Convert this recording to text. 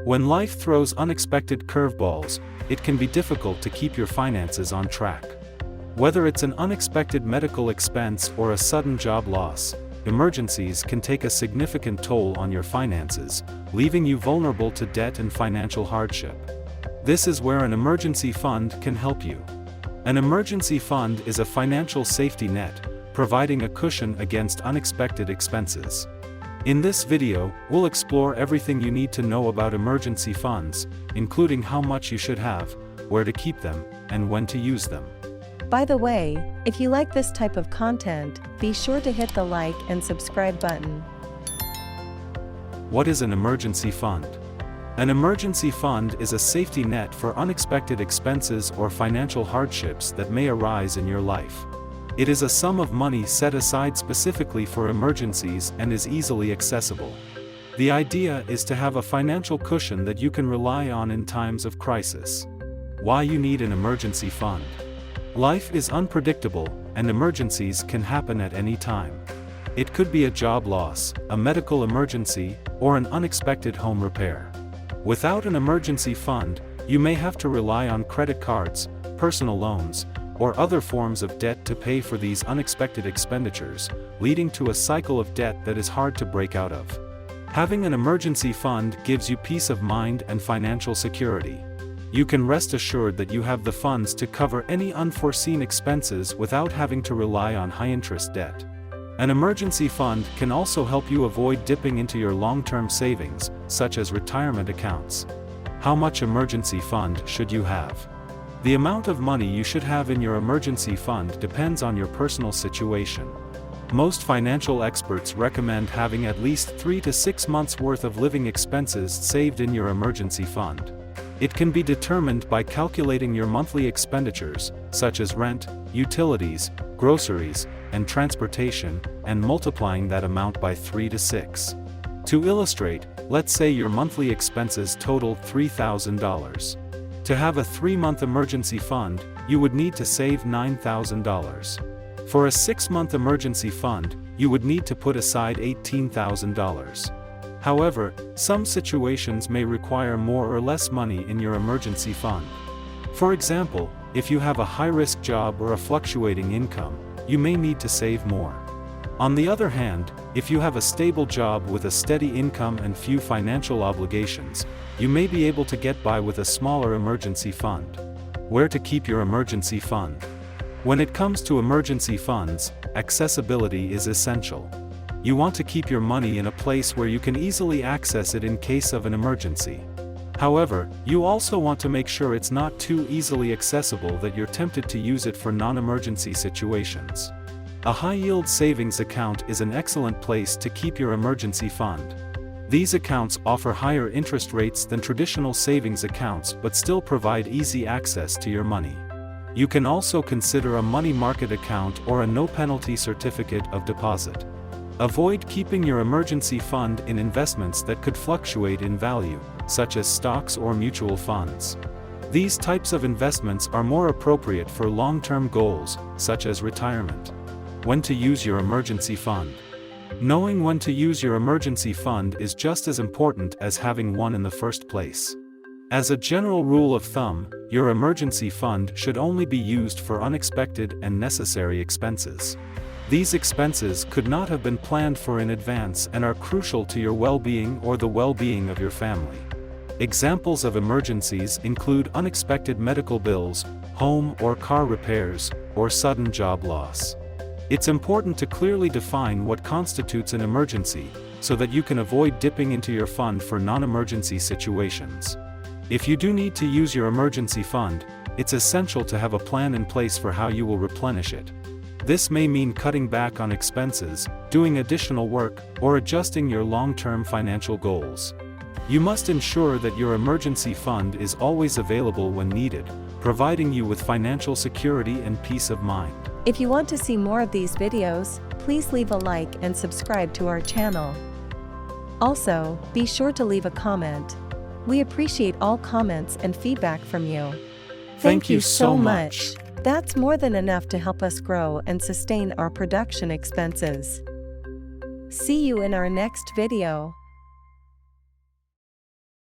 When life throws unexpected curveballs, it can be difficult to keep your finances on track. Whether it's an unexpected medical expense or a sudden job loss, emergencies can take a significant toll on your finances, leaving you vulnerable to debt and financial hardship. This is where an emergency fund can help you. An emergency fund is a financial safety net, providing a cushion against unexpected expenses. In this video, we'll explore everything you need to know about emergency funds, including how much you should have, where to keep them, and when to use them. By the way, if you like this type of content, be sure to hit the like and subscribe button. What is an emergency fund? An emergency fund is a safety net for unexpected expenses or financial hardships that may arise in your life. It is a sum of money set aside specifically for emergencies and is easily accessible. The idea is to have a financial cushion that you can rely on in times of crisis. Why you need an emergency fund? Life is unpredictable, and emergencies can happen at any time. It could be a job loss, a medical emergency, or an unexpected home repair. Without an emergency fund, you may have to rely on credit cards, personal loans, or other forms of debt to pay for these unexpected expenditures, leading to a cycle of debt that is hard to break out of. Having an emergency fund gives you peace of mind and financial security. You can rest assured that you have the funds to cover any unforeseen expenses without having to rely on high-interest debt. An emergency fund can also help you avoid dipping into your long-term savings, such as retirement accounts. How much emergency fund should you have? The amount of money you should have in your emergency fund depends on your personal situation. Most financial experts recommend having at least 3 to 6 months' worth of living expenses saved in your emergency fund. It can be determined by calculating your monthly expenditures, such as rent, utilities, groceries, and transportation, and multiplying that amount by 3 to 6. To illustrate, let's say your monthly expenses total $3,000. To have a 3-month emergency fund, you would need to save $9,000. For a 6-month emergency fund, you would need to put aside $18,000. However, some situations may require more or less money in your emergency fund. For example, if you have a high-risk job or a fluctuating income, you may need to save more. On the other hand, if you have a stable job with a steady income and few financial obligations, you may be able to get by with a smaller emergency fund. Where to keep your emergency fund? When it comes to emergency funds, accessibility is essential. You want to keep your money in a place where you can easily access it in case of an emergency. However, you also want to make sure it's not too easily accessible that you're tempted to use it for non-emergency situations. A high-yield savings account is an excellent place to keep your emergency fund. These accounts offer higher interest rates than traditional savings accounts but still provide easy access to your money. You can also consider a money market account or a no-penalty certificate of deposit. Avoid keeping your emergency fund in investments that could fluctuate in value, such as stocks or mutual funds. These types of investments are more appropriate for long-term goals, such as retirement. When to use your emergency fund? Knowing when to use your emergency fund is just as important as having one in the first place. As a general rule of thumb, your emergency fund should only be used for unexpected and necessary expenses. These expenses could not have been planned for in advance and are crucial to your well-being or the well-being of your family. Examples of emergencies include unexpected medical bills, home or car repairs, or sudden job loss. It's important to clearly define what constitutes an emergency, so that you can avoid dipping into your fund for non-emergency situations. If you do need to use your emergency fund, it's essential to have a plan in place for how you will replenish it. This may mean cutting back on expenses, doing additional work, or adjusting your long-term financial goals. You must ensure that your emergency fund is always available when needed, providing you with financial security and peace of mind. If you want to see more of these videos, please leave a like and subscribe to our channel. Also, be sure to leave a comment. We appreciate all comments and feedback from you. Thank you so much. That's more than enough to help us grow and sustain our production expenses. See you in our next video.